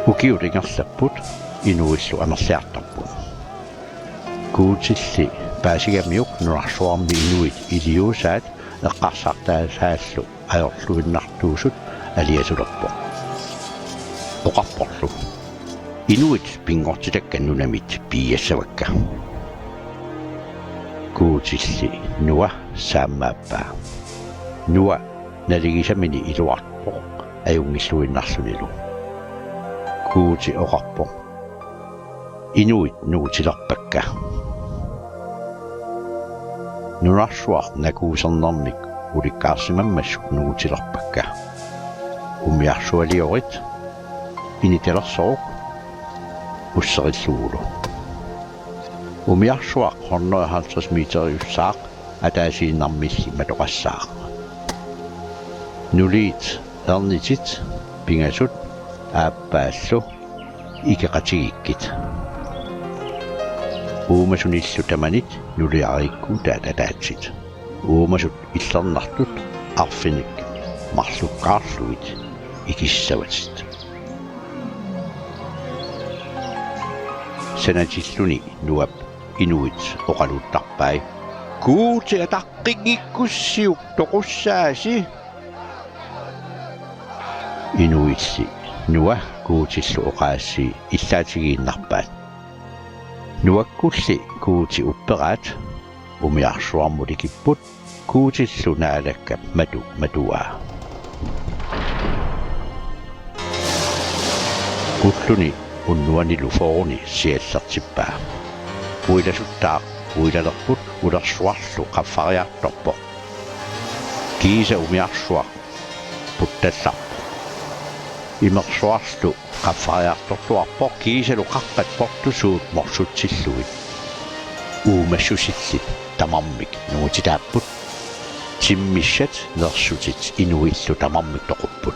ukiutingerlapput inuillu anersiartarput kuutilli paasigamiuk nunarsuarmi inuit iliusaat eqqarsartaasaалlu ajorluinnartuusut aliasulerpo oqarporlu inuit pingortitakkanunamit piiassavakka kuutilli nuа saammaappa nuа naligisamini iluarpo ajungilluinnarlunilu kuuti oqarpo inuit nuutilerpakka nunarsuar nakuusernermik ulikkaarsimammassuk nuutilerpakka umiarsualiorit initelersoruq usserilluulu umiarsuaq 150 meteriussaaq ataasiinnarmilli matoqassaaq nuliit ernitit pingasut aappaallu ikeqatigikkit uumasunillu tamanit nuliarikku taatataatsit uumasut illernertut arfinik marlukkaarluit ikissavatit sanatilluni nuap inuit oqaluttarpai kuuti ataqqigikkussiuk toqussaasi inuitsi nuа kuutillu oqaassi illaatigiinnarpaat nuakkulli kuuti upperaat umiarsuarmulikipput kuutillu naalakka matuaa ulluni unnuanilu foorni siallertippaa puilasuttaa puilalerput ulersuarlu qaffariartorpo kiisa umiarsuaq puttallarpu imersuarlu qaffariartorluarpo kiisalu qaqqat portusuut morsutsilluit uumassusillit tamarmik nuutitaapput timmissat nersutit inuillu tamarmik toqupput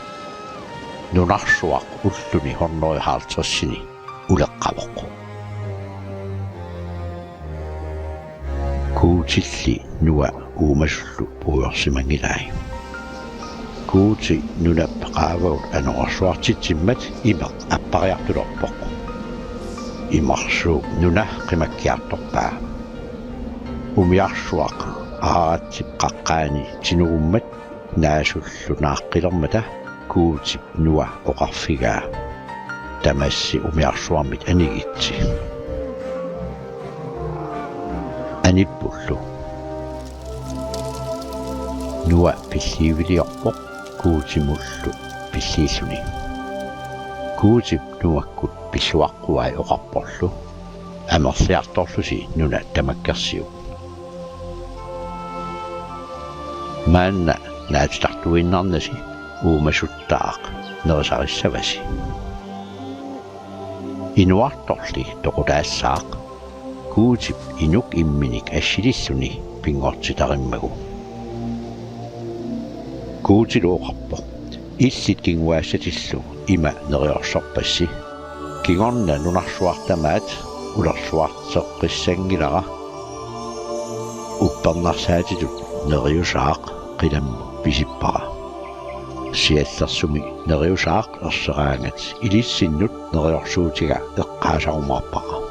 nunarsuaq ulluni 150 uleqqavoq kuutilli nuа uumasullu puuyorsimangilai kuuti nunap qaavaut anorsuartitsimmat imeq appariartulerpoq imarsuuq nuna qimakkiartorpaa umiarsuaq aaratip qaqqaani tinugummat naasullu naaqqilermata kuuti nuа oqarfigaa tamassi umiarsuarmit anigitsi anippullu nuа pilliiviliorpoq kuutimullu pilliilluni kuutip nuakkut pilluaqquai oqarporlu amersiartorlusi nuna tamakkersiu maanna naatitartuinnarnasi uumasuttaaq nerisarissavasi inuartorli toqutaassaaq kuutip inuk imminik assililluni pingortitarimmagu kuutilu oqarpo illit kinguaassatillu ima neriorsorpassi kingorna nunarsuartamaat ulersuarteqqissangilara uppernarsaatitut neriusaaq qilammu pisippara siallersumi neriusaaq erseraangat ilissinnut neriorsuutiga eqqaasarumaarpara